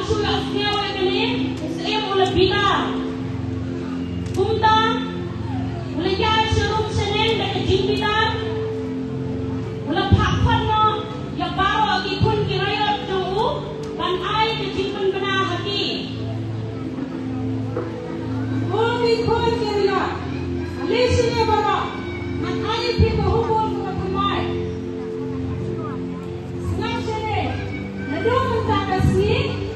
sudah senyum ini, saya mulai bilang, kumta, mulai jadi serum senen dan jimpitan, mulai pakpan no, ya baru lagi pun kirayat jauh, dan ai kejimpan benar hati. Mulai pun kirayat, alisinya baru, dan ai pun hubung kumai. Senang senen, nadong mentangasi.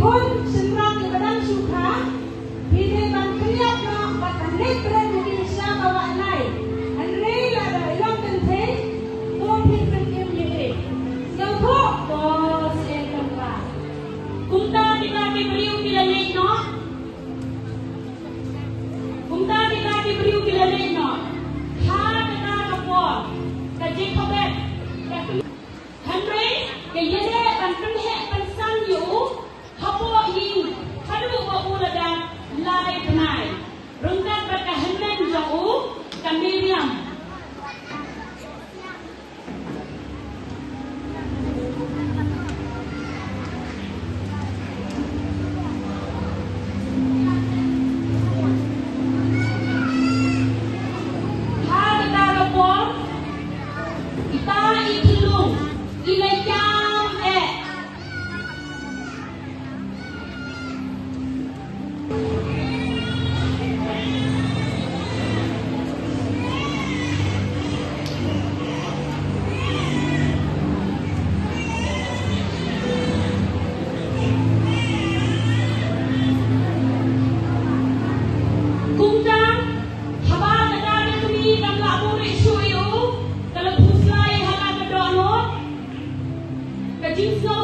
Pun senang kebadan suka, bila berkeliap nak berkeliap berada siapa bawa naik, andai ada yang penting, mungkin penting jadi. Yang tu, bos yang tempat. Kumta dikati beriu bila naik no, kumta dikati beriu bila naik no, hal kita kapor, kaji kabet, Henry, kayaknya banten hek pensan you. Hapo yin hadu wa uladan lai penai rungkat berkahanan jauh kamiriam hal darapor kita ikilung ilayam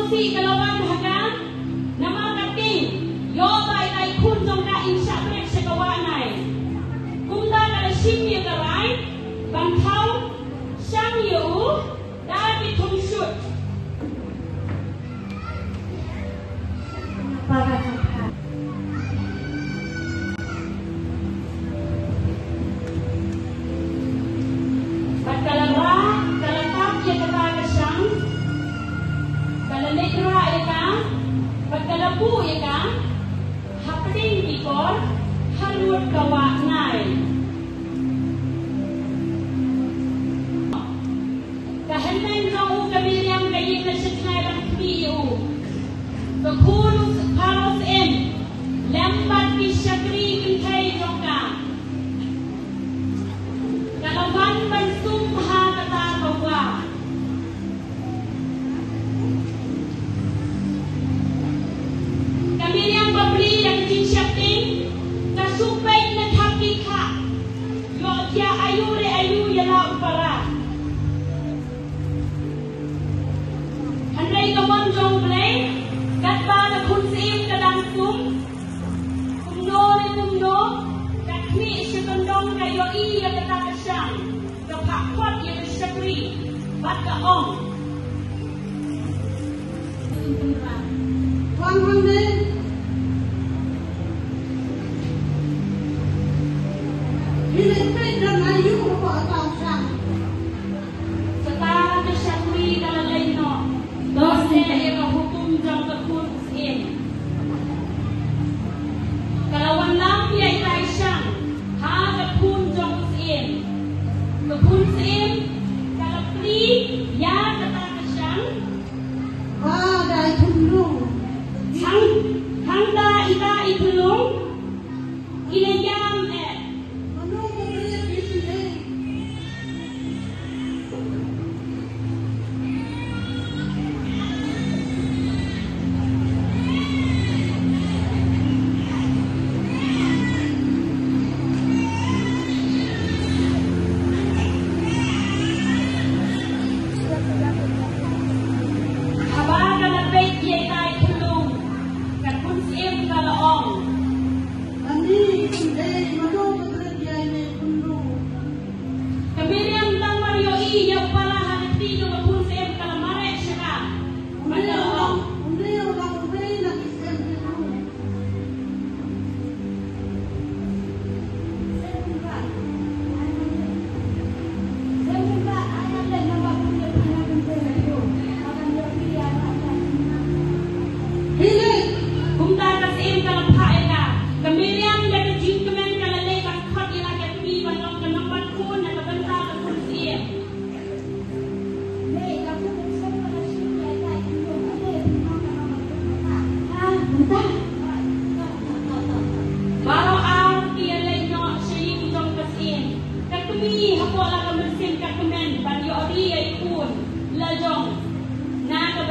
si kalawan hagan nama kating yo bai bai kun jong da insya Allah sekawanai kumda kada simye karai ban thau sang yu da bi thung shut para Negra eka, pagkalapu eka, hapding dikor, harut kawak nai. Kahanan jauh kamiriam kayin na syaknay lang piyo. Kakulus paros em, lembat di syakri kintay jongka. Kalawan bansum ha kata kawa. Beli dan cincapin, kasupay na thaki ka, yo tia ayu re ayu yala upara. Handai kawan jong play, katba na kunsim kadang kumno re kumno, kakmi sekondong kayo iya kata kasyang, kapakwat ya kesyakri, bat kaong. Wang hande. Setara kesyakri dalam lain no, dosa eka hukum jang tekun in. Kalawan lam ya ita isyang, ha tekun jang in. Tekun in, kalau pli ya kata kesyang, ha dai thung lu, sang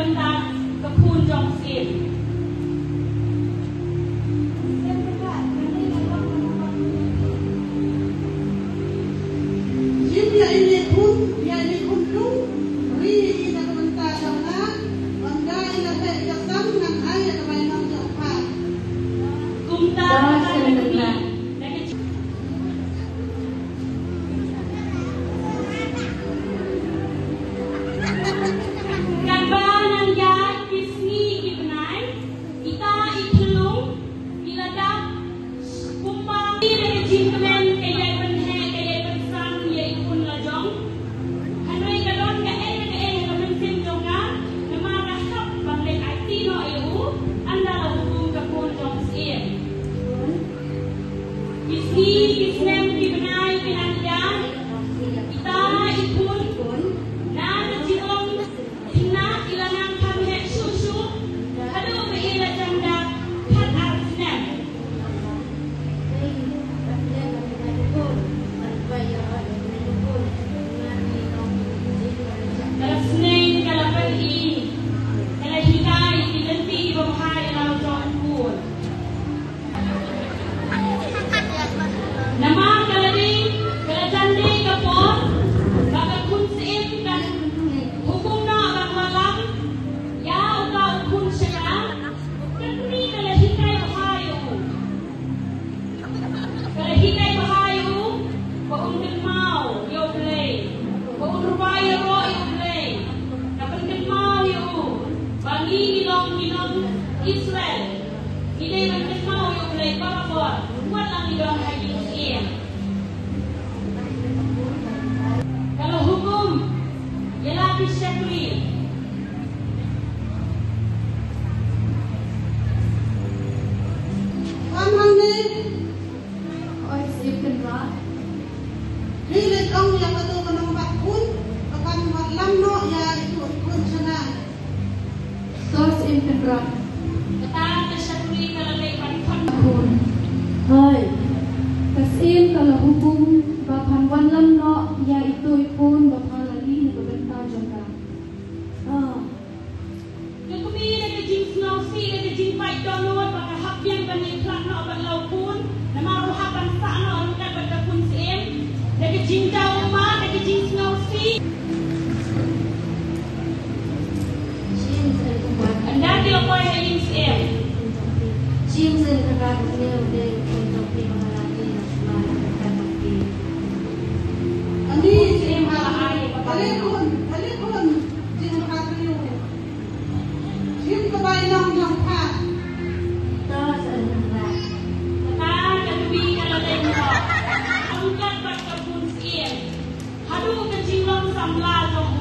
benda kepun jong sin. Jika ini pun, dia ini kundu, ri ina kementar jangna, bangga ina bek jasam dengan ayat mainan jangpa. Kumta sebenarnya. Gambaran yang kisni ibnai, kita itlung, iladap, kumpang, ini jingkemen kaya benhe kaya bensan ya ikun lajong. Hanoi kadon ka mensim jonga, nama rahap banglek IT no eu, anda hukum kapun jong sien. Kisnem ibnai pinanjan, kita ikun, na najirong ina ilanang kami susu, halo beila janda kat arsnem. Kalau senang kalau pergi, kalau hikai diganti berhai lalu jom pun. Nama kalau di kalau janda kapon, kalau kun sein kan hukum na orang malam, ya atau kun sekarang, kan ni kalau hikai berhayu. Kalau hikai berhayu, kau undang mau, yo play. Kau rupaya ro yo play. Kapan kan mau yo. Bagi gilong Israel. Ini kan mau yo play para buat lang gilong haji Israel. Kalau hukum, ya lapis syakri. Pamang ni, Oi, siapkan rak. hilit ang yang betul menempat pun, akan malam no ya itu pun sana. Sos siapkan rak. Kata syakri kalau lepas Pun. Hai. Kasim kalau hukum bapan walam no, yaitu pun bapan lagi ni berbentang jangka. Kami ada jing snowsi, ada jing fight download, baka hap yang bani klan no balau pun, nama ruhapan sa no anukan pada pun sim, ada jing jauh ma, ada jing snowsi. Jin saya kuat. Anda dilapoy na jing sim. Jin saya terkait dengan dia untuk dimengerti semua kata-kata. Ani Sim ala ay Alikun, jin makakriyo. Jin kabainang yang pa. Sos rak. Kata katubi kalau lemo, anukan pada pun sim. Hadu ke jing long samla jong